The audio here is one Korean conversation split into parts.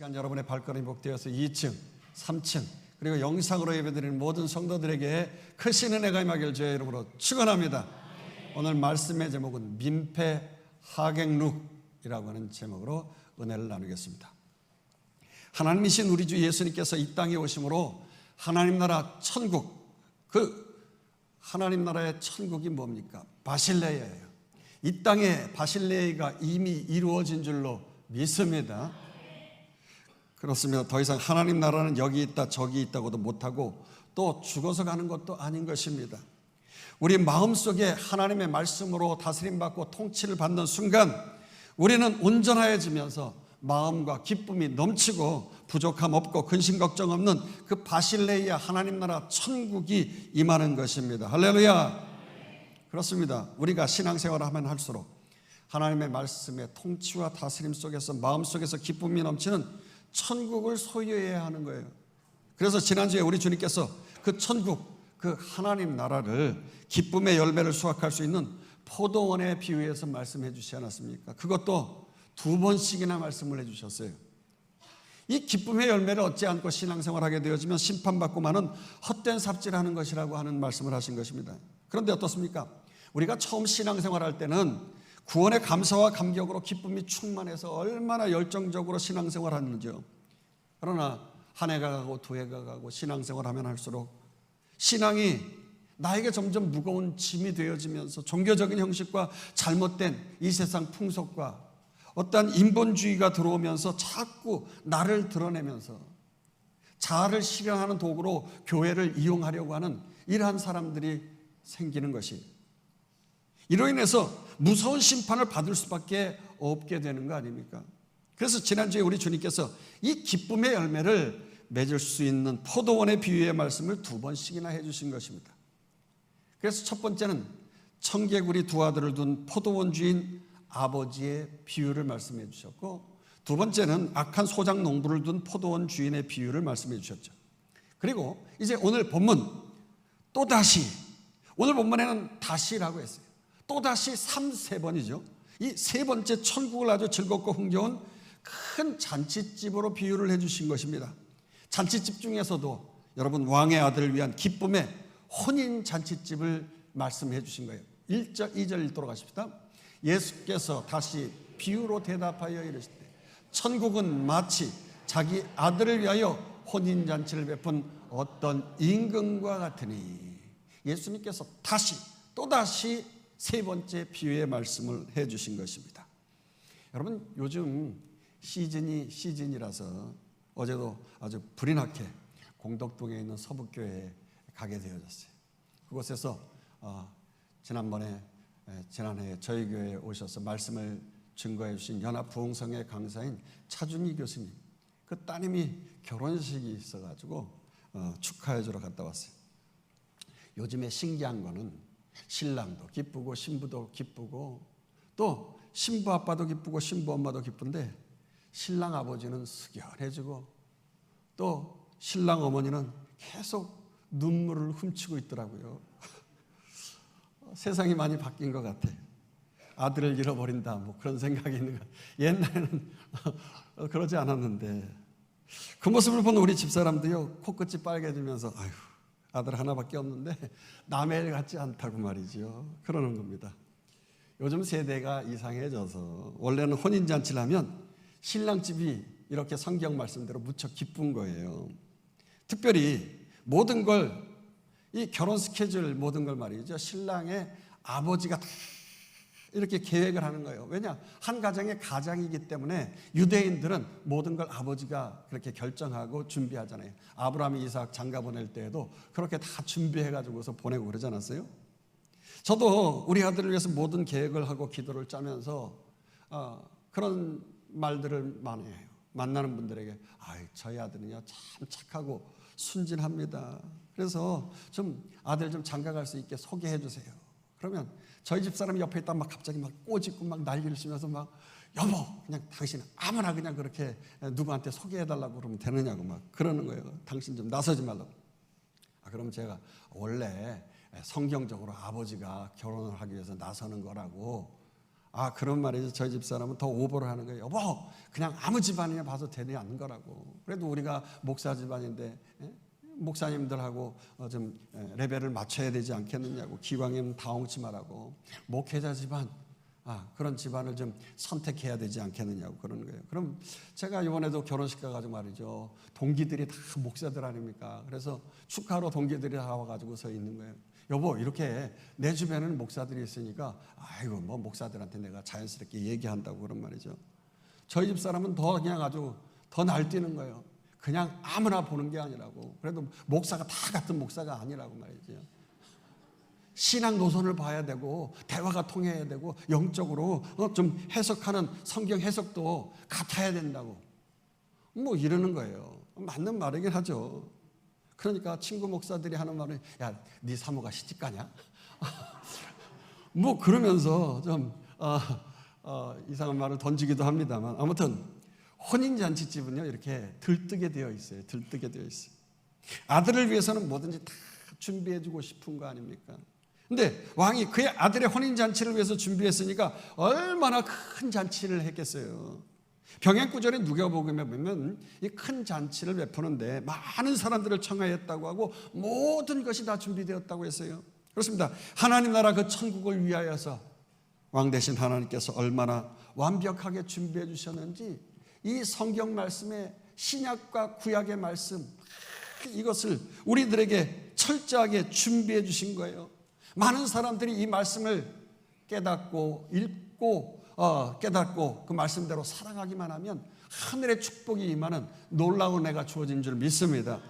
시간 여러분의 발걸음이 복되어서 2층, 3층 그리고 영상으로 예배드리는 모든 성도들에게 크신 은혜가 임하길 주의 이름으로 축원합니다. 오늘 말씀의 제목은 민폐 하객룩이라고 하는 제목으로 은혜를 나누겠습니다. 하나님이신 우리 주 예수님께서 이 땅에 오심으로 하나님 나라 천국, 그 하나님 나라의 천국이 뭡니까? 바실레아예요. 이 땅에 바실레아가 이미 이루어진 줄로 믿습니다. 그렇습니다. 더 이상 하나님 나라는 여기 있다 저기 있다고도 못하고 또 죽어서 가는 것도 아닌 것입니다. 우리 마음속에 하나님의 말씀으로 다스림받고 통치를 받는 순간 우리는 온전해지면서 마음과 기쁨이 넘치고 부족함 없고 근심 걱정 없는 그 바실레아 하나님 나라 천국이 임하는 것입니다. 할렐루야. 그렇습니다. 우리가 신앙생활을 하면 할수록 하나님의 말씀의 통치와 다스림 속에서 마음속에서 기쁨이 넘치는 천국을 소유해야 하는 거예요. 그래서 지난주에 우리 주님께서 그 천국, 그 하나님 나라를 기쁨의 열매를 수확할 수 있는 포도원에 비유해서 말씀해 주시지 않았습니까? 그것도 2번씩이나 말씀을 해 주셨어요. 이 기쁨의 열매를 얻지 않고 신앙생활하게 되어지면 심판받고 마는 헛된 삽질하는 것이라고 하는 말씀을 하신 것입니다. 그런데 어떻습니까? 우리가 처음 신앙생활할 때는 구원의 감사와 감격으로 기쁨이 충만해서 얼마나 열정적으로 신앙생활하는지요. 그러나 한 해가 가고 두 해가 가고 신앙생활하면 할수록 신앙이 나에게 점점 무거운 짐이 되어지면서 종교적인 형식과 잘못된 이 세상 풍속과 어떠한 인본주의가 들어오면서 자꾸 나를 드러내면서 자아를 실현하는 도구로 교회를 이용하려고 하는 이러한 사람들이 생기는 것이, 이로 인해서 무서운 심판을 받을 수밖에 없게 되는 거 아닙니까? 그래서 지난주에 우리 주님께서 이 기쁨의 열매를 맺을 수 있는 포도원의 비유의 말씀을 2번씩이나 해주신 것입니다. 그래서 첫 번째는 청개구리 2 아들을 둔 포도원 주인 아버지의 비유를 말씀해 주셨고, 두 번째는 악한 소작 농부를 둔 포도원 주인의 비유를 말씀해 주셨죠. 그리고 이제 오늘 본문 또다시, 오늘 본문에는 다시라고 했어요. 또다시 3번이죠. 이 세 번째 천국을 아주 즐겁고 흥겨운 큰 잔치집으로 비유를 해주신 것입니다. 잔치집 중에서도 여러분 왕의 아들을 위한 기쁨의 혼인 잔치집을 말씀해 주신 거예요. 1절 2절 읽도록 하십시다. 예수께서 다시 비유로 대답하여 이르시되 천국은 마치 자기 아들을 위하여 혼인 잔치를 베푼 어떤 임금과 같으니, 예수님께서 다시 또다시 세 번째 비유의 말씀을 해 주신 것입니다. 여러분, 요즘 시즌이라서 어제도 아주 불이 나게 공덕동에 있는 서북교회에 가게 되어졌어요. 그곳에서 지난해 저희 교회에 오셔서 말씀을 증거해 주신 연합부흥성의 강사인 차준희 교수님, 그 따님이 결혼식이 있어가지고 축하해 주러 갔다 왔어요. 요즘에 신기한 거는 신랑도 기쁘고 신부도 기쁘고 또 신부 아빠도 기쁘고 신부 엄마도 기쁜데 신랑 아버지는 숙연해지고 또 신랑 어머니는 계속 눈물을 훔치고 있더라고요. 세상이 많이 바뀐 것 같아요. 아들을 잃어버린다 뭐 그런 생각이 있는 것. 옛날에는 그러지 않았는데 그 모습을 보는 우리 집사람도요, 코끝이 빨개지면서 아휴, 아들 하나밖에 없는데 남의 일 같지 않다고 말이죠. 그러는 겁니다. 요즘 세대가 이상해져서 원래는 혼인잔치를 하면 신랑집이 이렇게 성경 말씀대로 무척 기쁜 거예요. 특별히 모든 걸, 이 결혼 스케줄 모든 걸 말이죠, 신랑의 아버지가 다 이렇게 계획을 하는 거예요. 왜냐? 한 가정의 가장이기 때문에 유대인들은 모든 걸 아버지가 그렇게 결정하고 준비하잖아요. 아브라함이 이삭 장가 보낼 때에도 그렇게 다 준비해가지고서 보내고 그러지 않았어요? 저도 우리 아들을 위해서 모든 계획을 하고 기도를 짜면서 그런 말들을 많이 해요. 만나는 분들에게 저희 아들은요 참 착하고 순진합니다. 그래서 좀 아들 좀 장가 갈 수 있게 소개해 주세요. 그러면 저희 집사람이 옆에 있다 막 갑자기 막 꼬집고 막 난리를 치면서 막 여보 그냥 당신 아무나 그냥 그렇게 누구한테 소개해달라고 그러면 되느냐고 막 그러는 거예요. 당신 좀 나서지 말라고. 그럼 제가 원래 성경적으로 아버지가 결혼을 하기 위해서 나서는 거라고 그런 말이죠. 저희 집사람은 더 오버를 하는 거예요. 여보, 그냥 아무 집안이나 봐도 되지 않는 거라고. 그래도 우리가 목사 집안인데 목사님들하고 좀 레벨을 맞춰야 되지 않겠느냐고. 기왕이면 다 엉치 말하고 목회자 집안, 그런 집안을 좀 선택해야 되지 않겠느냐고 그러는 거예요. 그럼 제가 이번에도 결혼식 가가지고 말이죠. 동기들이 다 목사들 아닙니까? 그래서 축하로 동기들이 다 와가지고 서 있는 거예요. 여보, 이렇게 내 주변에는 목사들이 있으니까 아이고 뭐 목사들한테 내가 자연스럽게 얘기한다고 그런 말이죠. 저희 집 사람은 더 그냥 아주 더 날뛰는 거예요. 그냥 아무나 보는 게 아니라고. 그래도 목사가 다 같은 목사가 아니라고 말이죠. 신앙 노선을 봐야 되고 대화가 통해야 되고 영적으로 좀 해석하는 성경 해석도 같아야 된다고 뭐 이러는 거예요. 맞는 말이긴 하죠. 그러니까 친구 목사들이 하는 말은 야, 네 사모가 시집가냐? 뭐 그러면서 좀 이상한 말을 던지기도 합니다만 아무튼 혼인잔치집은요 이렇게 들뜨게 되어 있어요. 들뜨게 되어 있어요. 아들을 위해서는 뭐든지 다 준비해주고 싶은 거 아닙니까? 근데 왕이 그의 아들의 혼인잔치를 위해서 준비했으니까 얼마나 큰 잔치를 했겠어요. 병행구절에 누가복음에 보면 이 큰 잔치를 베푸는데 많은 사람들을 청하였다고 하고 모든 것이 다 준비되었다고 했어요. 그렇습니다. 하나님 나라 그 천국을 위하여서 왕 대신 하나님께서 얼마나 완벽하게 준비해 주셨는지 이 성경 말씀의 신약과 구약의 말씀 이것을 우리들에게 철저하게 준비해 주신 거예요. 많은 사람들이 이 말씀을 깨닫고 읽고 깨닫고 그 말씀대로 살아가기만 하면 하늘의 축복이 임하는 놀라운 애가 주어진 줄 믿습니다.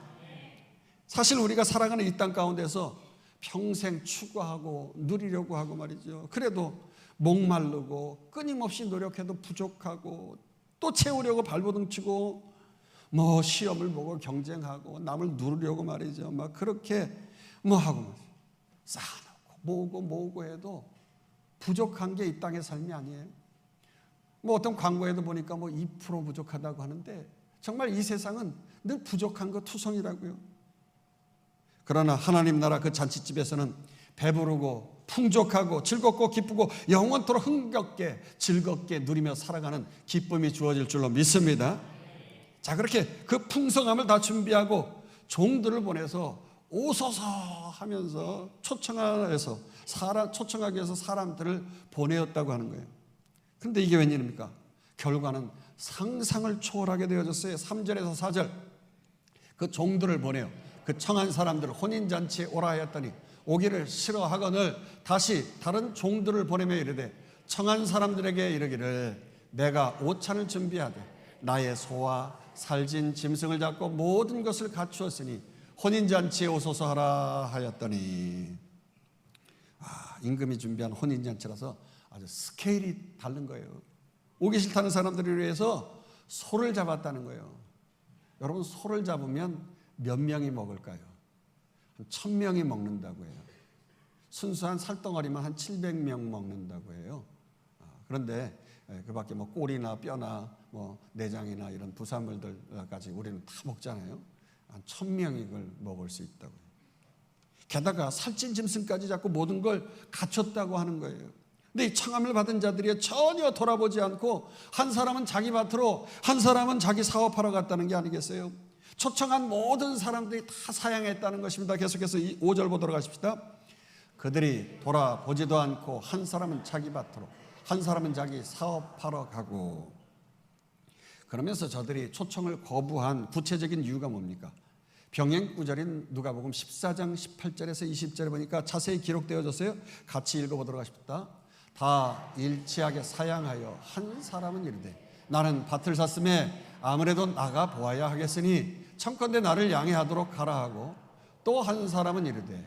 사실 우리가 살아가는 이 땅 가운데서 평생 추구하고 누리려고 하고 말이죠. 그래도 목마르고 끊임없이 노력해도 부족하고 또 채우려고 발버둥치고 뭐 시험을 보고 경쟁하고 남을 누르려고 말이죠. 막 그렇게 뭐 하고 말이죠. 쌓아놓고 모으고 해도 부족한 게 이 땅의 삶이 아니에요. 뭐 어떤 광고에도 보니까 뭐 2% 부족하다고 하는데 정말 이 세상은 늘 부족한 거 투성이라고요. 그러나 하나님 나라 그 잔치집에서는 배부르고 풍족하고 즐겁고 기쁘고 영원토록 흥겹게 즐겁게 누리며 살아가는 기쁨이 주어질 줄로 믿습니다. 자, 그렇게 그 풍성함을 다 준비하고 종들을 보내서 오소서 하면서 초청하기 위해서 사람들을 보내었다고 하는 거예요. 그런데 이게 웬일입니까? 결과는 상상을 초월하게 되어졌어요. 3절에서 4절 그 종들을 보내요. 그 청한 사람들을 혼인잔치에 오라 하였더니 오기를 싫어하거늘 다시 다른 종들을 보내며 이르되 청한 사람들에게 이르기를 내가 오찬을 준비하되 나의 소와 살진 짐승을 잡고 모든 것을 갖추었으니 혼인잔치에 오소서 하라 하였더니 임금이 준비한 혼인잔치라서 아주 스케일이 다른 거예요. 오기 싫다는 사람들을 위해서 소를 잡았다는 거예요. 여러분, 소를 잡으면 몇 명이 먹을까요? 한 1000명이 먹는다고 해요. 순수한 살덩어리만 한 700명 먹는다고 해요. 그런데 그 밖에 뭐 꼬리나 뼈나 뭐 내장이나 이런 부산물들까지 우리는 다 먹잖아요. 한 1000명이 그걸 먹을 수 있다고 해요. 게다가 살찐 짐승까지 잡고 모든 걸 갖췄다고 하는 거예요. 근데 이 청함을 받은 자들이 전혀 돌아보지 않고 한 사람은 자기 밭으로 한 사람은 자기 사업하러 갔다는 게 아니겠어요? 초청한 모든 사람들이 다 사양했다는 것입니다. 계속해서 5절 보도록 하십시다. 그들이 돌아보지도 않고 한 사람은 자기 밭으로 한 사람은 자기 사업하러 가고 그러면서 저들이 초청을 거부한 구체적인 이유가 뭡니까? 병행구절인 누가복음 14장 18절에서 20절에 보니까 자세히 기록되어졌어요. 같이 읽어보도록 하십시다. 다 일치하게 사양하여 한 사람은 이르되 나는 밭을 샀음에 아무래도 나가 보아야 하겠으니 청컨대 나를 양해하도록 하라 하고 또 한 사람은 이르되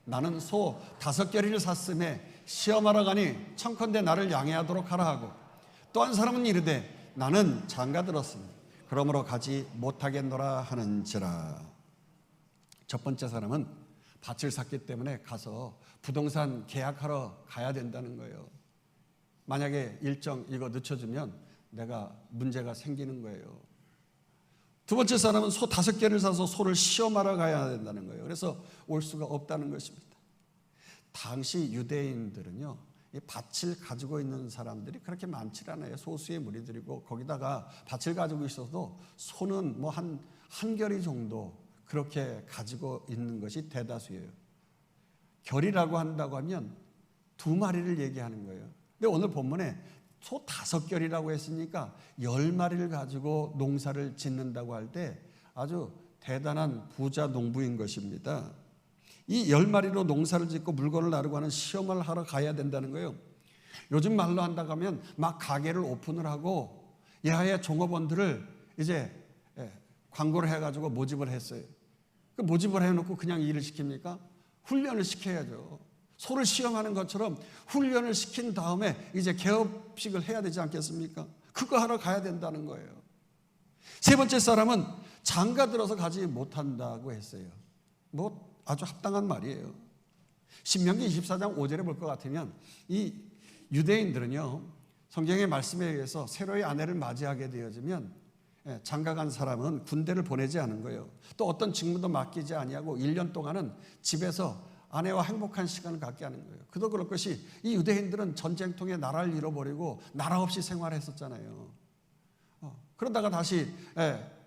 나는 소 5겨리를 샀음에 시험하러 가니 청컨대 나를 양해하도록 하라 하고 또 한 사람은 이르되 나는 장가 들었으니 그러므로 가지 못하겠노라 하는지라. 첫 번째 사람은 밭을 샀기 때문에 가서 부동산 계약하러 가야 된다는 거예요. 만약에 일정 이거 늦춰주면 내가 문제가 생기는 거예요. 두 번째 사람은 소 5개를 사서 소를 시험하러 가야 된다는 거예요. 그래서 올 수가 없다는 것입니다. 당시 유대인들은요, 이 밭을 가지고 있는 사람들이 그렇게 많지 않아요. 소수의 무리들이고, 거기다가 밭을 가지고 있어도 소는 뭐 한 결이 정도 그렇게 가지고 있는 것이 대다수예요. 결이라고 한다고 하면 2마리를 얘기하는 거예요. 근데 오늘 본문에 소 5결이라고 했으니까 10마리를 가지고 농사를 짓는다고 할 때 아주 대단한 부자 농부인 것입니다. 이 10마리로 농사를 짓고 물건을 나르고 하는 시험을 하러 가야 된다는 거예요. 요즘 말로 한다고 하면 막 가게를 오픈을 하고 야외 종업원들을 이제 광고를 해가지고 모집을 했어요. 그 모집을 해놓고 그냥 일을 시킵니까? 훈련을 시켜야죠. 소를 시험하는 것처럼 훈련을 시킨 다음에 이제 개업식을 해야 되지 않겠습니까? 그거 하러 가야 된다는 거예요. 세 번째 사람은 장가 들어서 가지 못한다고 했어요. 뭐 아주 합당한 말이에요. 신명기 24장 5절에 볼 것 같으면 이 유대인들은요, 성경의 말씀에 의해서 새로의 아내를 맞이하게 되어지면 장가간 사람은 군대를 보내지 않은 거예요. 또 어떤 직무도 맡기지 아니하고 1년 동안은 집에서 아내와 행복한 시간을 갖게 하는 거예요. 그도 그럴 것이 이 유대인들은 전쟁통에 나라를 잃어버리고 나라 없이 생활했었잖아요. 그러다가 다시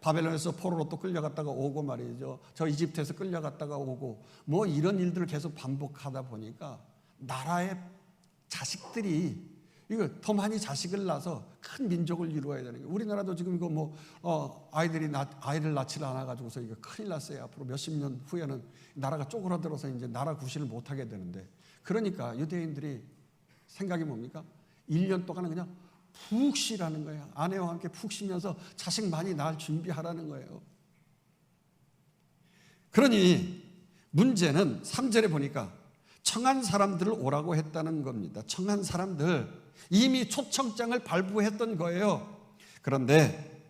바벨론에서 포로로 또 끌려갔다가 오고 말이죠. 저 이집트에서 끌려갔다가 오고 뭐 이런 일들을 계속 반복하다 보니까 나라의 자식들이 이거 더 많이 자식을 낳아서 큰 민족을 이루어야 되는 거예요. 우리나라도 지금 이거 뭐 아이를 낳지를 않아 가지고서 이거 큰일 났어요. 앞으로 몇십 년 후에는 나라가 쪼그라들어서 이제 나라 구실을 못 하게 되는데, 그러니까 유대인들이 생각이 뭡니까? 1년 동안은 그냥 푹 쉬라는 거예요. 아내와 함께 푹 쉬면서 자식 많이 낳을 준비하라는 거예요. 그러니 문제는 3절에 보니까 청한 사람들을 오라고 했다는 겁니다. 청한 사람들, 이미 초청장을 발부했던 거예요. 그런데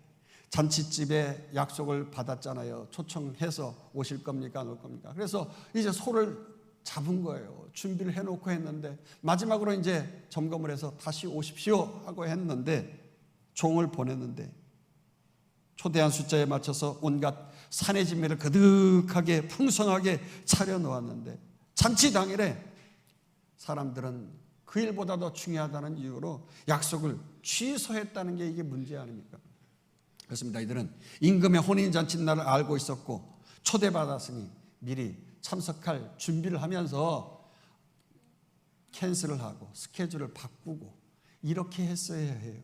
잔치집에 약속을 받았잖아요. 초청해서 오실 겁니까? 안 올 겁니까? 그래서 이제 소를 잡은 거예요. 준비를 해놓고 했는데 마지막으로 이제 점검을 해서 다시 오십시오 하고 했는데, 종을 보냈는데 초대한 숫자에 맞춰서 온갖 산의 진미를 그득하게 풍성하게 차려 놓았는데, 잔치 당일에 사람들은 그 일보다 더 중요하다는 이유로 약속을 취소했다는 게 이게 문제 아닙니까? 그렇습니다. 이들은 임금의 혼인잔치 날을 알고 있었고 초대받았으니 미리 참석할 준비를 하면서 캔슬을 하고 스케줄을 바꾸고 이렇게 했어야 해요.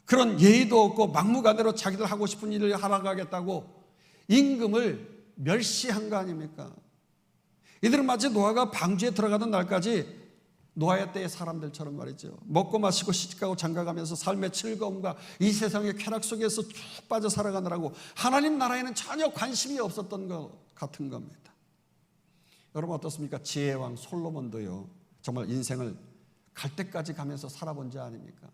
그런 예의도 없고 막무가내로 자기들 하고 싶은 일을 하러 가겠다고 임금을 멸시한 거 아닙니까? 이들은 마치 노아가 방주에 들어가던 날까지 노아의 때의 사람들처럼 말이죠. 먹고 마시고 시집가고 장가가면서 삶의 즐거움과 이 세상의 쾌락 속에서 쭉 빠져 살아가느라고 하나님 나라에는 전혀 관심이 없었던 것 같은 겁니다. 여러분 어떻습니까? 지혜왕 솔로몬도요, 정말 인생을 갈 때까지 가면서 살아본 자 아닙니까?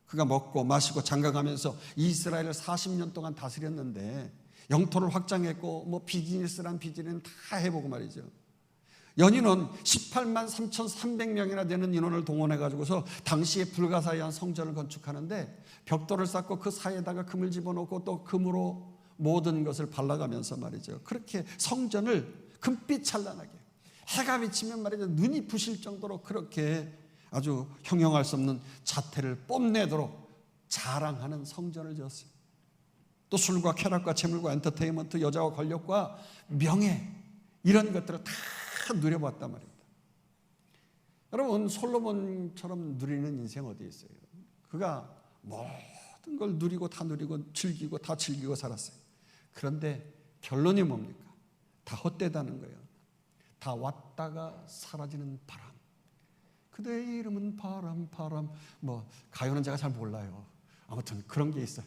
그가 먹고 마시고 장가가면서 이스라엘을 40년 동안 다스렸는데 영토를 확장했고 뭐 비즈니스란 비즈니스는 다 해보고 말이죠. 연인은 18만 3,300명이나 되는 인원을 동원해 가지고서 당시에 불가사의한 성전을 건축하는데 벽돌을 쌓고 그 사이에다가 금을 집어넣고 또 금으로 모든 것을 발라가면서 말이죠. 그렇게 성전을 금빛 찬란하게 해가 비치면 말이죠. 눈이 부실 정도로 그렇게 아주 형용할 수 없는 자태를 뽐내도록 자랑하는 성전을 지었어요. 또 술과 쾌락과 재물과 엔터테인먼트, 여자와 권력과 명예 이런 것들을 다 누려봤단 말입니다. 여러분 솔로몬처럼 누리는 인생 어디 있어요? 그가 모든 걸 누리고 다 누리고 즐기고 다 즐기고 살았어요. 그런데 결론이 뭡니까? 다 헛되다는 거예요. 다 왔다가 사라지는 바람. 그대의 이름은 바람 바람. 뭐 가요는 제가 잘 몰라요. 아무튼 그런 게 있어요.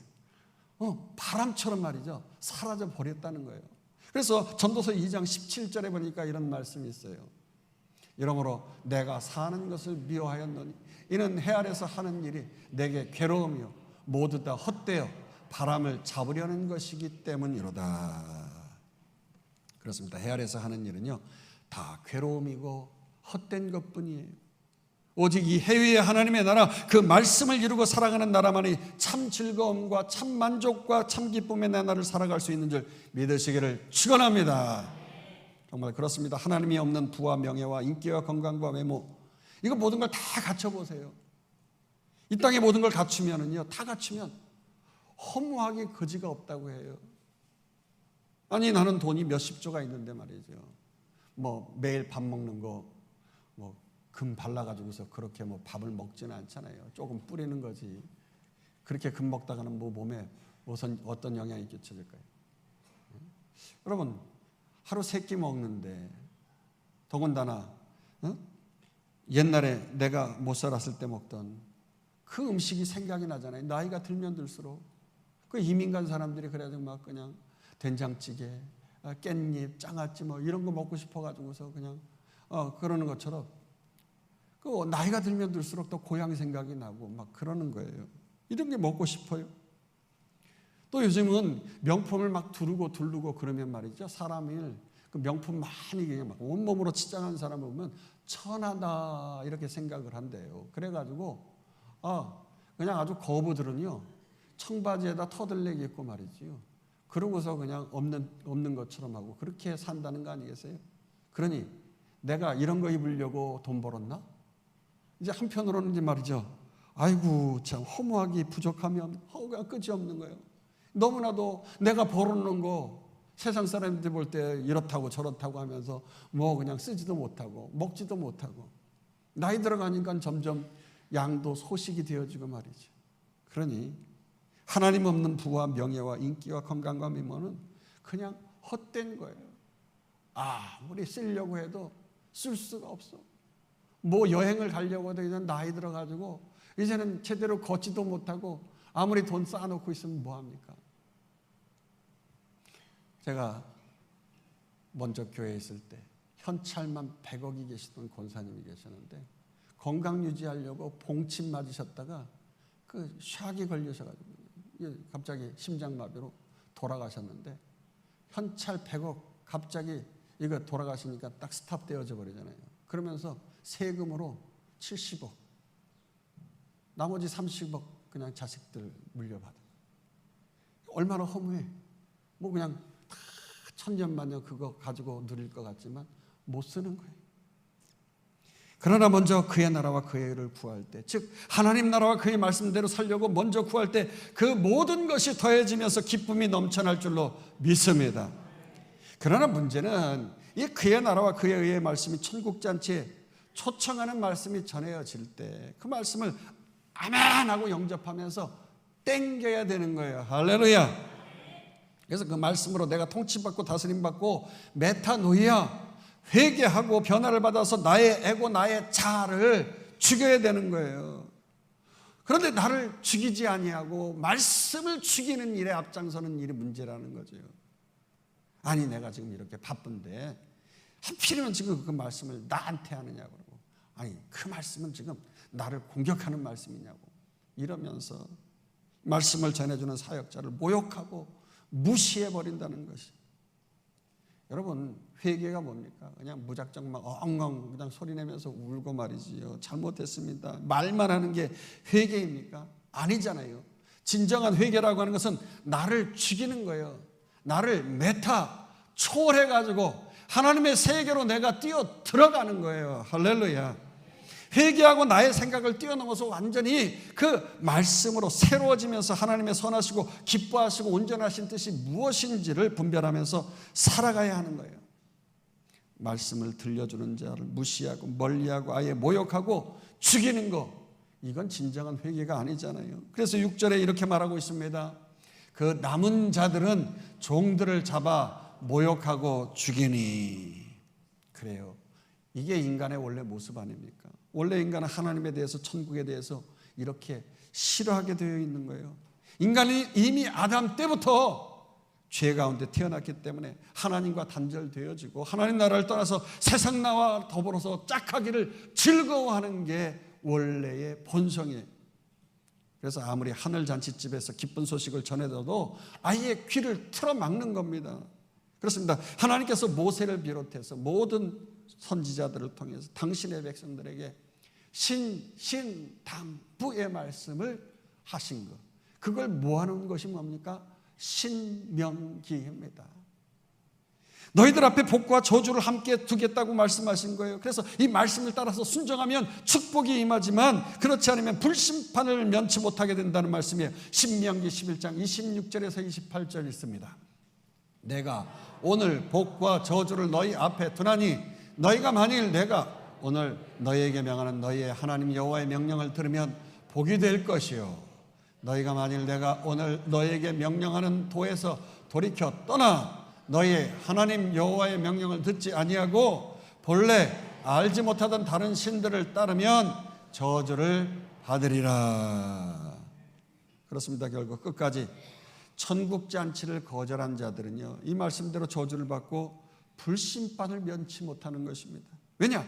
바람처럼 말이죠. 사라져 버렸다는 거예요. 그래서 전도서 2장 17절에 보니까 이런 말씀이 있어요. 이러므로 내가 사는 것을 미워하였노니 이는 해 아래서 하는 일이 내게 괴로움이요 모두 다 헛되어 바람을 잡으려는 것이기 때문이로다. 그렇습니다. 해 아래서 하는 일은요 다 괴로움이고 헛된 것뿐이에요. 오직 이 해위의 하나님의 나라, 그 말씀을 이루고 살아가는 나라만이 참 즐거움과 참 만족과 참 기쁨의 나라를 살아갈 수 있는 줄 믿으시기를 축원합니다. 정말 그렇습니다. 하나님이 없는 부와 명예와 인기와 건강과 외모, 이거 모든 걸 다 갖춰보세요. 이 땅에 모든 걸 갖추면은요, 다 갖추면 허무하기 거지가 없다고 해요. 아니, 나는 돈이 몇십 조가 있는데 말이죠. 뭐 매일 밥 먹는 거 뭐 금 발라가지고서 그렇게 뭐 밥을 먹지는 않잖아요. 조금 뿌리는 거지. 그렇게 금 먹다가는 뭐 몸에 어떤 영향이 끼쳐질까요? 여러분, 하루 3끼 먹는데 더군다나 옛날에 내가 못 살았을 때 먹던 그 음식이 생각이 나잖아요. 나이가 들면 들수록. 그 이민 간 사람들이 그래가지고 막 그냥 된장찌개, 깻잎, 장아찌 뭐 이런 거 먹고 싶어가지고서 그냥 그러는 것처럼 그 나이가 들면 들수록 또 고향 생각이 나고 막 그러는 거예요. 이런 게 먹고 싶어요. 또 요즘은 명품을 막 두르고 그러면 말이죠. 사람을 그 명품 많이 그냥 막 온몸으로 치장한 사람을 보면 천하다 이렇게 생각을 한대요. 그래가지고 그냥 아주 거부들은요, 청바지에다 터들레기 입고 말이지요. 그러고서 그냥 없는 것처럼 하고 그렇게 산다는 거 아니겠어요? 그러니 내가 이런 거 입으려고 돈 벌었나? 이제 한편으로는 이제 말이죠. 아이고 참 허무하기 부족하면 허우가 끝이 없는 거예요. 너무나도 내가 벌어놓은 거 세상 사람들 볼 때 이렇다고 저렇다고 하면서 뭐 그냥 쓰지도 못하고 먹지도 못하고 나이 들어가니까 점점 양도 소식이 되어지고 말이죠. 그러니 하나님 없는 부와 명예와 인기와 건강과 미모는 그냥 헛된 거예요. 아무리 쓰려고 해도 쓸 수가 없어. 뭐 여행을 가려고 해도 이제 나이 들어가지고 이제는 제대로 걷지도 못하고 아무리 돈 쌓아놓고 있으면 뭐합니까? 제가 먼저 교회에 있을 때 현찰만 100억이 계시던 권사님이 계셨는데 건강 유지하려고 봉침 맞으셨다가 그 샥이 걸리셔가지고 갑자기 심장마비로 돌아가셨는데 현찰 100억 갑자기 이거 돌아가시니까 딱 스탑되어져 버리잖아요. 그러면서 세금으로 70억 나머지 30억 그냥 자식들 물려받아. 얼마나 허무해. 뭐 그냥 다 천년만년 그거 가지고 누릴 것 같지만 못 쓰는 거예요. 그러나 먼저 그의 나라와 그의 의를 구할 때, 즉 하나님 나라와 그의 말씀대로 살려고 먼저 구할 때 그 모든 것이 더해지면서 기쁨이 넘쳐날 줄로 믿습니다. 그러나 문제는 이 그의 나라와 그의 의의 말씀이 천국잔치에 초청하는 말씀이 전해질 때 그 말씀을 아멘 하고 영접하면서 땡겨야 되는 거예요. 할렐루야. 그래서 그 말씀으로 내가 통치받고 다스림받고 메타노이아 회개하고 변화를 받아서 나의 에고 나의 자아를 죽여야 되는 거예요. 그런데 나를 죽이지 아니하고 말씀을 죽이는 일에 앞장서는 일이 문제라는 거죠. 아니 내가 지금 이렇게 바쁜데 하필이면 지금 그 말씀을 나한테 하느냐고 그러고 아니 그 말씀은 지금 나를 공격하는 말씀이냐고 이러면서 말씀을 전해주는 사역자를 모욕하고 무시해버린다는 것이. 여러분 회개가 뭡니까? 그냥 무작정 막 엉엉 그냥 소리내면서 울고 말이지요. 잘못했습니다. 말만 하는 게 회개입니까? 아니잖아요. 진정한 회개라고 하는 것은 나를 죽이는 거예요. 나를 초월해가지고 하나님의 세계로 내가 뛰어 들어가는 거예요. 할렐루야. 회개하고 나의 생각을 뛰어넘어서 완전히 그 말씀으로 새로워지면서 하나님의 선하시고 기뻐하시고 온전하신 뜻이 무엇인지를 분별하면서 살아가야 하는 거예요. 말씀을 들려주는 자를 무시하고 멀리하고 아예 모욕하고 죽이는 거, 이건 진정한 회개가 아니잖아요. 그래서 6절에 이렇게 말하고 있습니다. 그 남은 자들은 종들을 잡아 모욕하고 죽이니. 그래요. 이게 인간의 원래 모습 아닙니까? 원래 인간은 하나님에 대해서 천국에 대해서 이렇게 싫어하게 되어 있는 거예요. 인간이 이미 아담 때부터 죄 가운데 태어났기 때문에 하나님과 단절되어지고 하나님 나라를 떠나서 세상 나와 더불어서 짝하기를 즐거워하는 게 원래의 본성이에요. 그래서 아무리 하늘 잔치집에서 기쁜 소식을 전해도 아예 귀를 틀어막는 겁니다. 그렇습니다. 하나님께서 모세를 비롯해서 모든 선지자들을 통해서 당신의 백성들에게 신당부의 말씀을 하신 것, 그걸 모아놓은 것이 뭡니까? 신명기입니다. 너희들 앞에 복과 저주를 함께 두겠다고 말씀하신 거예요. 그래서 이 말씀을 따라서 순종하면 축복이 임하지만 그렇지 않으면 불심판을 면치 못하게 된다는 말씀이에요. 신명기 11장 26절에서 28절 있습니다. 내가 오늘 복과 저주를 너희 앞에 두나니 너희가 만일 내가 오늘 너희에게 명하는 너희의 하나님 여호와의 명령을 들으면 복이 될 것이요, 너희가 만일 내가 오늘 너희에게 명령하는 도에서 돌이켜 떠나 너희의 하나님 여호와의 명령을 듣지 아니하고 본래 알지 못하던 다른 신들을 따르면 저주를 받으리라. 그렇습니다. 결국 끝까지 천국잔치를 거절한 자들은요, 이 말씀대로 저주를 받고 불심판을 면치 못하는 것입니다. 왜냐?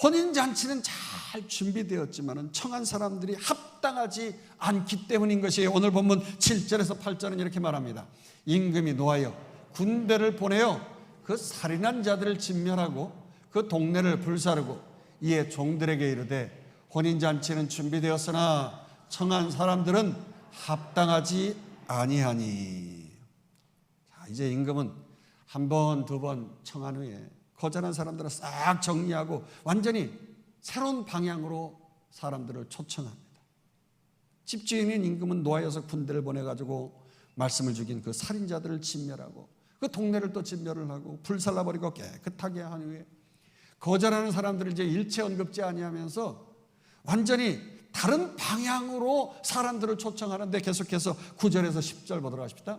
혼인잔치는 잘 준비되었지만 청한 사람들이 합당하지 않기 때문인 것이에요. 오늘 본문 7절에서 8절은 이렇게 말합니다. 임금이 노하여 군대를 보내어 그 살인한 자들을 진멸하고 그 동네를 불사르고 이에 종들에게 이르되 혼인잔치는 준비되었으나 청한 사람들은 합당하지 아니하니. 자, 이제 임금은 한 번, 두 번 청한 후에 거절한 사람들은 싹 정리하고 완전히 새로운 방향으로 사람들을 초청합니다. 집주인인 임금은 노하여서 군대를 보내가지고 말씀을 죽인 그 살인자들을 진멸하고 그 동네를 또 진멸을 하고 불살라버리고 깨끗하게 한 후에 거절하는 사람들을 이제 일체 언급지 아니하면서 완전히 다른 방향으로 사람들을 초청하는데 계속해서 9절에서 10절 보도록 하십시다.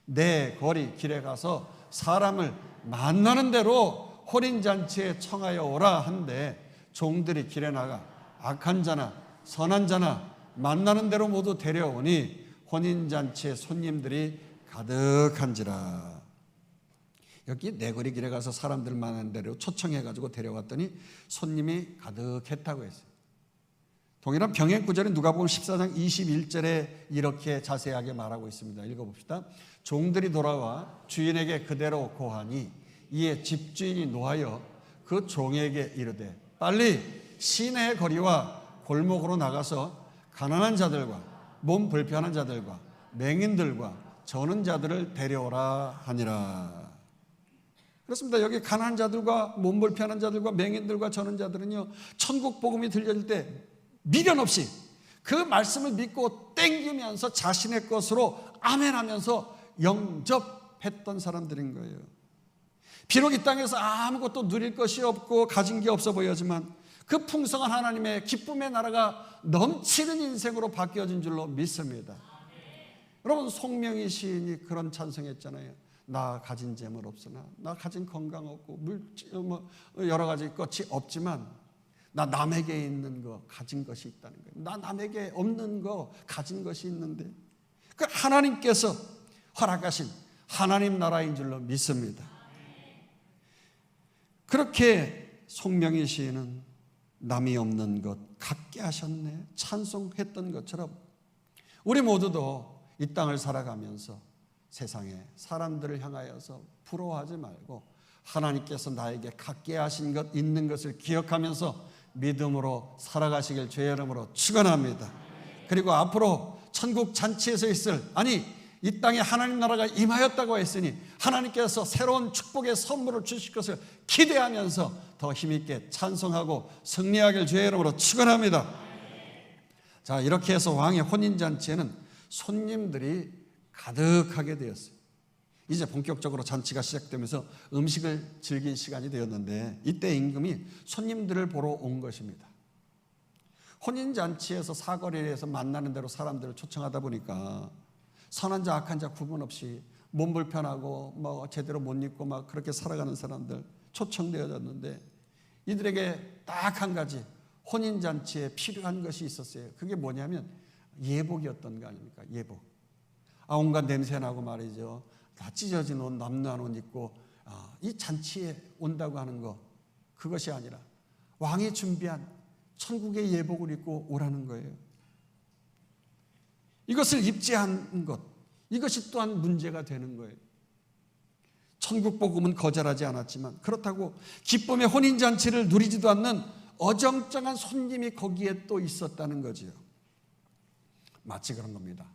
내 거리 길에 가서 사람을 만나는 대로 혼인잔치에 청하여 오라 한데 종들이 길에 나가 악한 자나 선한 자나 만나는 대로 모두 데려오니 혼인잔치에 손님들이 가득한지라. 여기 내거리 길에 가서 사람들 만나는 대로 초청해가지고 데려왔더니 손님이 가득했다고 했어요. 동일한 병행 구절은 누가복음 14장 21절에 이렇게 자세하게 말하고 있습니다. 읽어봅시다. 종들이 돌아와 주인에게 그대로 고하니 이에 집주인이 노하여 그 종에게 이르되 빨리 시내의 거리와 골목으로 나가서 가난한 자들과 몸 불편한 자들과 맹인들과 저는 자들을 데려오라 하니라. 그렇습니다. 여기 가난한 자들과 몸 불편한 자들과 맹인들과 저는 자들은요, 천국 복음이 들려질 때 미련 없이 그 말씀을 믿고 땡기면서 자신의 것으로 아멘하면서 영접했던 사람들인 거예요. 비록 이 땅에서 아무것도 누릴 것이 없고 가진 게 없어 보이지만 그 풍성한 하나님의 기쁨의 나라가 넘치는 인생으로 바뀌어진 줄로 믿습니다. 여러분, 송명희 시인이 그런 찬송했잖아요. 나 가진 재물 없으나, 나 가진 건강 없고 여러 가지 것이 없지만 나 남에게 있는 거 가진 것이 있다는 거예요. 나 남에게 없는 거 가진 것이 있는데 그 하나님께서 허락하신 하나님 나라인 줄로 믿습니다. 그렇게 송명희 시인은 남이 없는 것 갖게 하셨네 찬송했던 것처럼 우리 모두도 이 땅을 살아가면서 세상에 사람들을 향하여서 부러워하지 말고 하나님께서 나에게 갖게 하신 것 있는 것을 기억하면서 믿음으로 살아가시길 주의 이름으로 축원합니다. 그리고 앞으로 천국 잔치에서 있을, 아니 이 땅에 하나님 나라가 임하였다고 했으니 하나님께서 새로운 축복의 선물을 주실 것을 기대하면서 더 힘있게 찬송하고 승리하길 주의 이름으로 축원합니다. 자, 이렇게 해서 왕의 혼인잔치에는 손님들이 가득하게 되었어요. 이제 본격적으로 잔치가 시작되면서 음식을 즐긴 시간이 되었는데 이때 임금이 손님들을 보러 온 것입니다. 혼인잔치에서 사거리에서 만나는 대로 사람들을 초청하다 보니까 선한 자 악한 자 구분 없이 몸 불편하고 제대로 못 입고 그렇게 살아가는 사람들 초청되어졌는데 이들에게 딱 한 가지 혼인잔치에 필요한 것이 있었어요. 그게 뭐냐면 예복이었던 거 아닙니까? 예복. 온갖 냄새나고 말이죠. 다 찢어진 옷, 남루한 옷 입고 이 잔치에 온다고 하는 거, 그것이 아니라 왕이 준비한 천국의 예복을 입고 오라는 거예요. 이것을 입지 않은 것, 이것이 또한 문제가 되는 거예요. 천국 복음은 거절하지 않았지만 그렇다고 기쁨의 혼인잔치를 누리지도 않는 어정쩡한 손님이 거기에 또 있었다는 거지요. 마치 그런 겁니다.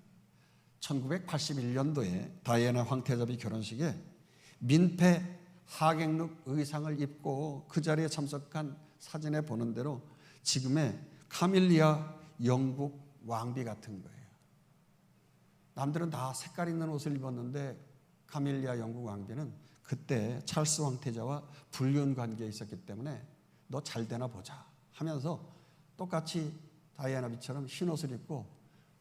1981년도에 다이애나 황태자비 결혼식에 민폐 하객룩 의상을 입고 그 자리에 참석한 사진에 보는 대로 지금의 카밀리아 영국 왕비 같은 거예요. 남들은 다 색깔 있는 옷을 입었는데 카밀리아 영국 왕비는 그때 찰스 왕태자와 불륜 관계에 있었기 때문에 너 잘 되나 보자 하면서 똑같이 다이애나비처럼 흰 옷을 입고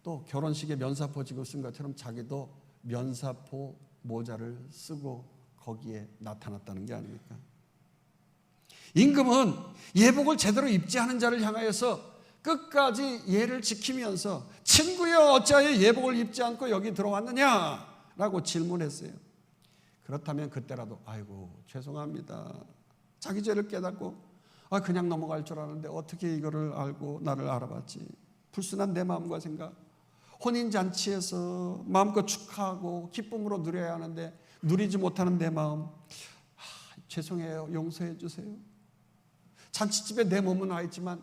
또 결혼식에 면사포 지고 쓴 것처럼 자기도 면사포 모자를 쓰고 거기에 나타났다는 게 아닙니까? 임금은 예복을 제대로 입지 않은 자를 향하여서 끝까지 예를 지키면서 친구여 어찌하여 예복을 입지 않고 여기 들어왔느냐라고 질문했어요. 그렇다면 그때라도 아이고 죄송합니다. 자기 죄를 깨닫고 그냥 넘어갈 줄 아는데 어떻게 이거를 알고 나를 알아봤지. 불순한 내 마음과 생각. 혼인잔치에서 마음껏 축하하고 기쁨으로 누려야 하는데 누리지 못하는 내 마음. 죄송해요. 용서해 주세요. 잔치집에 내 몸은 와 있지만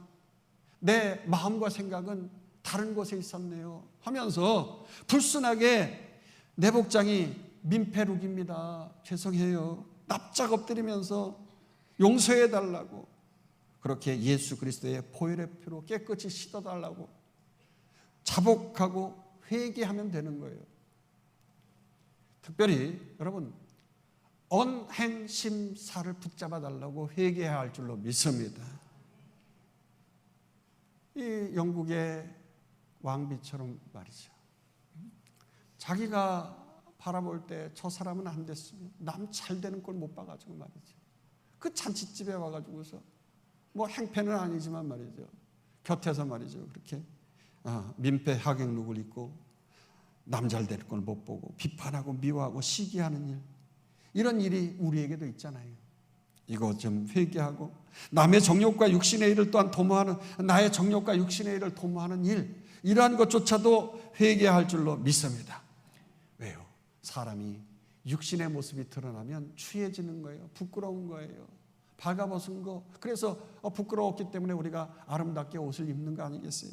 내 마음과 생각은 다른 곳에 있었네요 하면서 불순하게 내 복장이 민폐룩입니다. 죄송해요. 납작 엎드리면서 용서해 달라고 그렇게 예수 그리스도의 보혈의 피로 깨끗이 씻어달라고 자복하고 회개하면 되는 거예요. 특별히 여러분 언행심사를 붙잡아 달라고 회개해야 할 줄로 믿습니다. 이 영국의 왕비처럼 말이죠. 자기가 바라볼 때 저 사람은 안 됐으면 남 잘 되는 걸 못 봐가지고 말이죠. 그 잔치집에 와가지고서 뭐 행패는 아니지만 말이죠. 곁에서 말이죠. 그렇게 민폐 하객룩을 입고 남 잘 되는 걸 못 보고 비판하고 미워하고 시기하는 일. 이런 일이 우리에게도 있잖아요. 이거 좀 회개하고 남의 정욕과 육신의 일을 또한 도모하는 나의 정욕과 육신의 일을 도모하는 일 이러한 것조차도 회개할 줄로 믿습니다. 왜요? 사람이 육신의 모습이 드러나면 추해지는 거예요. 부끄러운 거예요. 발가벗은 거. 그래서 부끄러웠기 때문에 우리가 아름답게 옷을 입는 거 아니겠어요?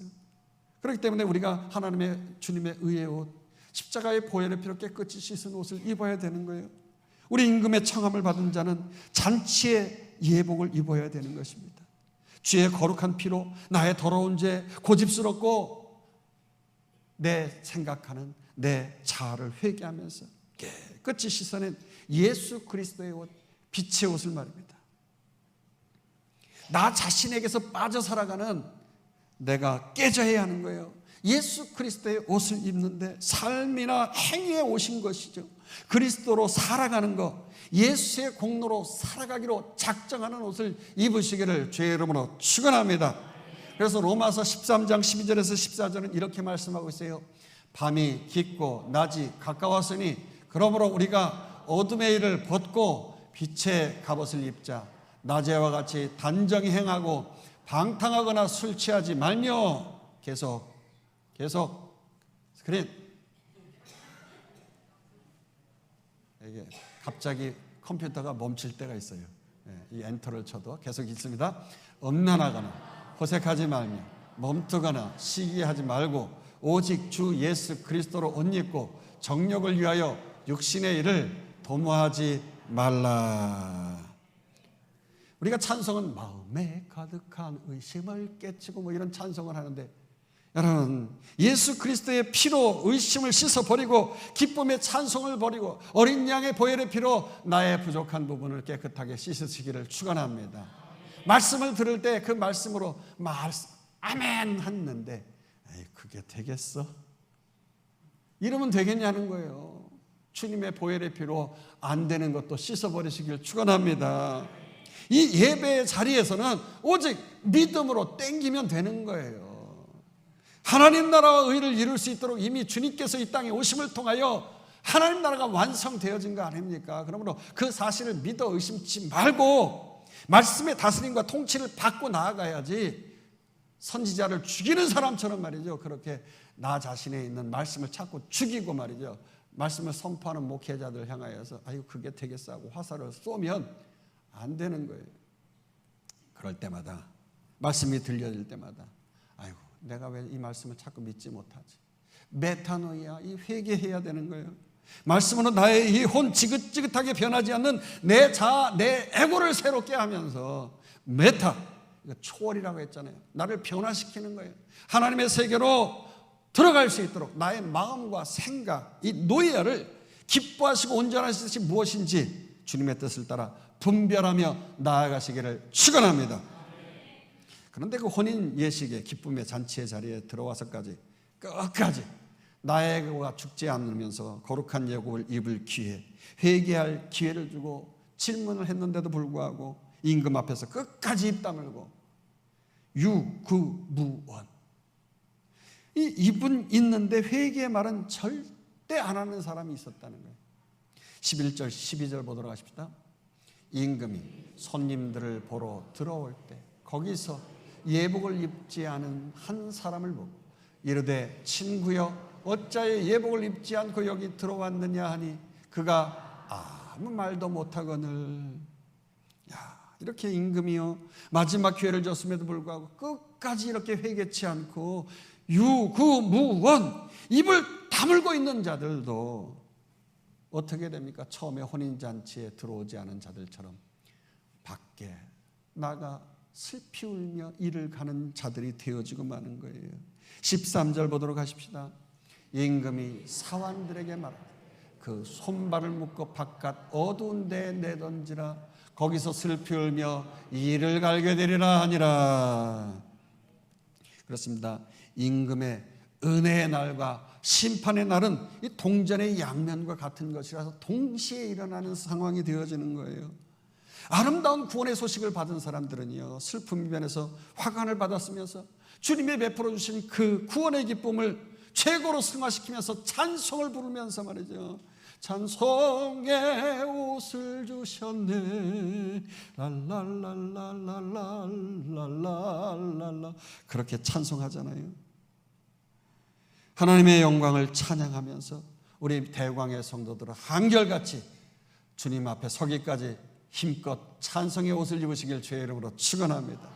그렇기 때문에 우리가 하나님의 주님의 의의 옷 십자가의 보혈의 피로 깨끗이 씻은 옷을 입어야 되는 거예요. 우리 임금의 청함을 받은 자는 잔치의 예복을 입어야 되는 것입니다. 주의 거룩한 피로 나의 더러운 죄 고집스럽고 내 생각하는 내 자아를 회개하면서 깨끗이 씻어낸 예수 그리스도의 옷, 빛의 옷을 말입니다. 나 자신에게서 빠져 살아가는 내가 깨져야 하는 거예요. 예수 그리스도의 옷을 입는데 삶이나 행위에 오신 것이죠. 그리스도로 살아가는 것, 예수의 공로로 살아가기로 작정하는 옷을 입으시기를 주의 이름으로 축원합니다. 그래서 로마서 13장 12절에서 14절은 이렇게 말씀하고 있어요. 밤이 깊고 낮이 가까웠으니 그러므로 우리가 어둠의 일을 벗고 빛의 갑옷을 입자. 낮에와 같이 단정히 행하고 방탕하거나 술 취하지 말며 계속 스크린 이게 갑자기 컴퓨터가 멈출 때가 있어요. 이 엔터를 쳐도 계속 있습니다. 음란하거나 호색하지 말며 멈추거나 시기하지 말고 오직 주 예수 그리스도로 옷 입고 정욕을 위하여 육신의 일을 도모하지 말라. 우리가 찬송은 마음에 가득한 의심을 깨치고 뭐 이런 찬송을 하는데 여러분 예수 그리스도의 피로 의심을 씻어버리고 기쁨의 찬송을 버리고 어린 양의 보혈의 피로 나의 부족한 부분을 깨끗하게 씻으시기를 축원합니다. 말씀을 들을 때 그 말씀으로 아멘 했는데 그게 되겠어? 이러면 되겠냐는 거예요. 주님의 보혈의 피로 안 되는 것도 씻어버리시길 축원합니다. 이 예배의 자리에서는 오직 믿음으로 땡기면 되는 거예요. 하나님 나라와 의를 이룰 수 있도록 이미 주님께서 이 땅에 오심을 통하여 하나님 나라가 완성되어진 거 아닙니까? 그러므로 그 사실을 믿어 의심치 말고 말씀의 다스림과 통치를 받고 나아가야지 선지자를 죽이는 사람처럼 말이죠. 그렇게 나 자신에 있는 말씀을 찾고 죽이고 말이죠. 말씀을 선포하는 목회자들 향하여서 아유 그게 되겠어 하고 화살을 쏘면 안 되는 거예요. 그럴 때마다 말씀이 들려질 때마다 아이고 내가 왜 이 말씀을 자꾸 믿지 못하지? 메타노이아, 이 회개해야 되는 거예요. 말씀으로 나의 이 혼 지긋지긋하게 변하지 않는 내 자아, 내 에고를 새롭게 하면서 메타, 초월이라고 했잖아요. 나를 변화시키는 거예요. 하나님의 세계로 들어갈 수 있도록 나의 마음과 생각, 이 노예를 기뻐하시고 온전하신 뜻이 무엇인지 주님의 뜻을 따라 분별하며 나아가시기를 축원합니다. 그런데 그 혼인 예식의 기쁨의 잔치의 자리에 들어와서까지 끝까지 나의 에고가 죽지 않으면서 거룩한 예고를 입을 기회, 회개할 기회를 주고 질문을 했는데도 불구하고 임금 앞에서 끝까지 입 다물고 유구무원, 이 입은 있는데 회개의 말은 절대 안 하는 사람이 있었다는 거예요. 11절 12절 보도록 하십시다. 임금이 손님들을 보러 들어올 때 거기서 예복을 입지 않은 한 사람을 보고 이르되 친구여 어찌하여 예복을 입지 않고 여기 들어왔느냐 하니 그가 아무 말도 못하거늘. 이렇게 임금이요 마지막 기회를 줬음에도 불구하고 끝까지 이렇게 회개치 않고 유구무원, 입을 다물고 있는 자들도 어떻게 됩니까? 처음에 혼인잔치에 들어오지 않은 자들처럼 밖에 나가 슬피 울며 이를 가는 자들이 되어지고 마는 거예요. 13절 보도록 하십시다. 임금이 사환들에게 말하되 그 손발을 묶어 바깥 어두운 데에 내던지라. 거기서 슬피 울며 이를 갈게 되리라 하니라. 그렇습니다. 임금의 은혜의 날과 심판의 날은 이 동전의 양면과 같은 것이라서 동시에 일어나는 상황이 되어지는 거예요. 아름다운 구원의 소식을 받은 사람들은요 슬픔 면에서 화관을 받았으면서 주님이 베풀어 주신 그 구원의 기쁨을 최고로 승화시키면서 찬송을 부르면서 말이죠. 찬송의 옷을 주셨네 랄랄랄랄랄랄랄랄라 그렇게 찬송하잖아요. 하나님의 영광을 찬양하면서 우리 대광의 성도들은 한결같이 주님 앞에 서기까지 힘껏 찬송의 옷을 입으시길 주의 이름으로 축원합니다.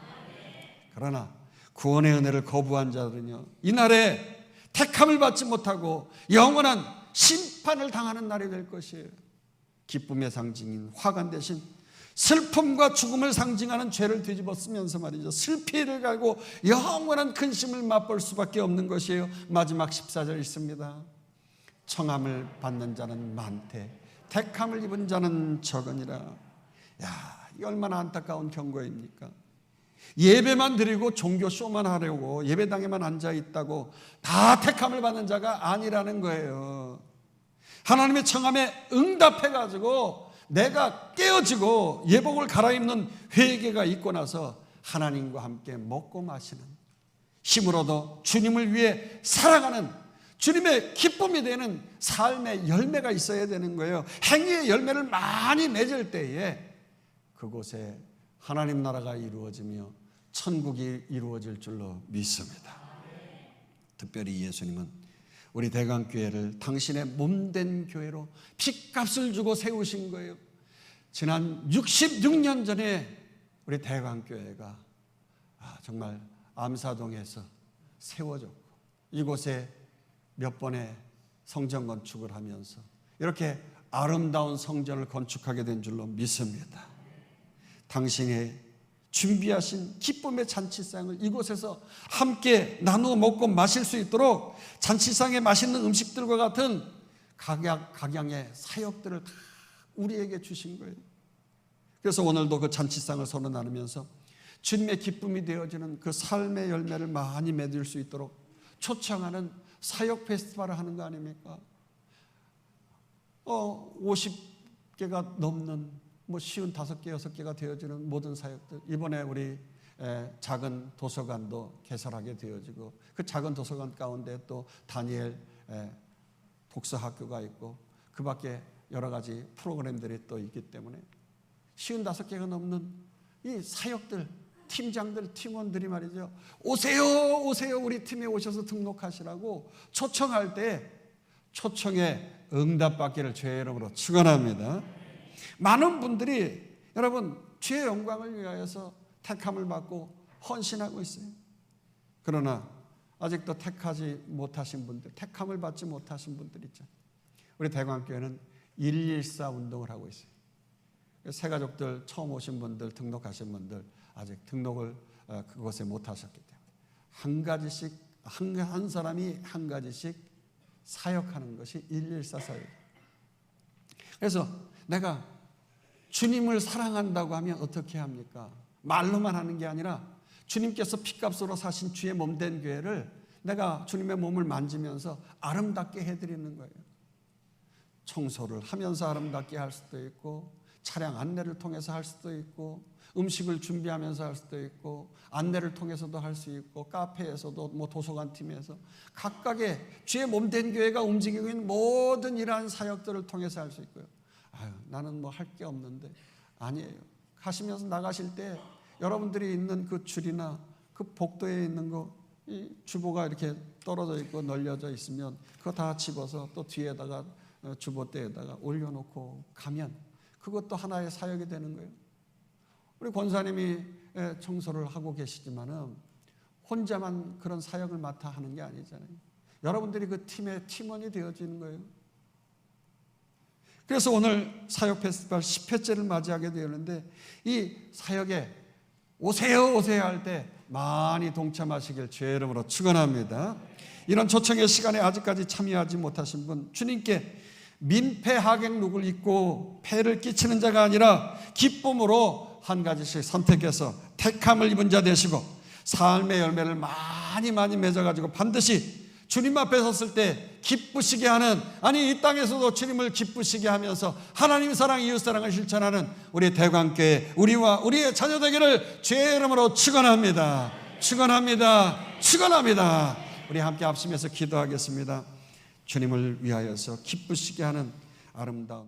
그러나 구원의 은혜를 거부한 자들은요 이날에 택함을 받지 못하고 영원한 심판을 당하는 날이 될 것이에요. 기쁨의 상징인 화관 대신 슬픔과 죽음을 상징하는 죄를 뒤집어 쓰면서 말이죠 슬피를 갈고 영원한 근심을 맛볼 수밖에 없는 것이에요. 마지막 14절 있습니다. 청함을 받는 자는 많되 택함을 입은 자는 적으니라. 이 얼마나 안타까운 경고입니까? 예배만 드리고 종교 쇼만 하려고 예배당에만 앉아있다고 다 택함을 받는 자가 아니라는 거예요. 하나님의 청함에 응답해가지고 내가 깨어지고 예복을 갈아입는 회개가 있고 나서 하나님과 함께 먹고 마시는 힘으로도 주님을 위해 살아가는 주님의 기쁨이 되는 삶의 열매가 있어야 되는 거예요. 행위의 열매를 많이 맺을 때에 그곳에 하나님 나라가 이루어지며 천국이 이루어질 줄로 믿습니다. 특별히 예수님은 우리 대강교회를 당신의 몸된 교회로 핏값을 주고 세우신 거예요. 지난 66년 전에 우리 대강교회가 정말 암사동에서 세워졌고 이곳에 몇 번의 성전 건축을 하면서 이렇게 아름다운 성전을 건축하게 된 줄로 믿습니다. 당신의 준비하신 기쁨의 잔치상을 이곳에서 함께 나누어 먹고 마실 수 있도록 잔치상에 맛있는 음식들과 같은 각양의 사역들을 다 우리에게 주신 거예요. 그래서 오늘도 그 잔치상을 서로 나누면서 주님의 기쁨이 되어지는 그 삶의 열매를 많이 맺을 수 있도록 초청하는 사역 페스티벌을 하는 거 아닙니까? 50개가 넘는 55개, 6개가 되어지는 모든 사역들, 이번에 우리 작은 도서관도 개설하게 되어지고 그 작은 도서관 가운데 또 다니엘 독서학교가 있고 그 밖에 여러 가지 프로그램들이 또 있기 때문에 55개가 넘는 이 사역들, 팀장들, 팀원들이 말이죠. 오세요, 오세요. 우리 팀에 오셔서 등록하시라고 초청할 때 초청에 응답받기를 주의 이름으로 축원합니다. 많은 분들이 여러분 주의 영광을 위하여서 택함을 받고 헌신하고 있어요. 그러나 아직도 택하지 못하신 분들, 택함을 받지 못하신 분들 있죠. 우리 대광교회는 114 운동을 하고 있어요. 새가족들 처음 오신 분들, 등록하신 분들 아직 등록을 그곳에 못 하셨기 때문에 한 가지씩 한 사람이 한 가지씩 사역하는 것이 114 사역이에요. 그래서 내가 주님을 사랑한다고 하면 어떻게 합니까? 말로만 하는 게 아니라 주님께서 핏값으로 사신 주의 몸된 교회를 내가 주님의 몸을 만지면서 아름답게 해드리는 거예요. 청소를 하면서 아름답게 할 수도 있고, 차량 안내를 통해서 할 수도 있고, 음식을 준비하면서 할 수도 있고, 안내를 통해서도 할 수 있고, 카페에서도 뭐 도서관 팀에서 각각의 주의 몸된 교회가 움직이고 있는 모든 이러한 사역들을 통해서 할 수 있고요. 아유, 나는 뭐 할 게 없는데. 아니에요. 가시면서 나가실 때 여러분들이 있는 그 줄이나 그 복도에 있는 이 주보가 이렇게 떨어져 있고 널려져 있으면 그거 다 집어서 또 뒤에다가 주보대에다가 올려놓고 가면 그것도 하나의 사역이 되는 거예요. 우리 권사님이 청소를 하고 계시지만은 혼자만 그런 사역을 맡아 하는 게 아니잖아요. 여러분들이 그 팀의 팀원이 되어지는 거예요. 그래서 오늘 사역 페스티벌 10회째를 맞이하게 되었는데 이 사역에 오세요 오세요 할 때 많이 동참하시길 주의 이름으로 축원합니다. 이런 초청의 시간에 아직까지 참여하지 못하신 분, 주님께 민폐 하객룩을 입고 폐를 끼치는 자가 아니라 기쁨으로 한 가지씩 선택해서 택함을 입은 자 되시고 삶의 열매를 많이 맺어가지고 반드시 주님 앞에 섰을 때 기쁘시게 하는, 아니 이 땅에서도 주님을 기쁘시게 하면서 하나님 사랑, 이웃 사랑을 실천하는 우리 대광교회, 우리와 우리의 자녀 되기를 주의 이름으로 축원합니다. 축원합니다. 축원합니다. 우리 함께 합심해서 기도하겠습니다. 주님을 위하여서 기쁘시게 하는 아름다운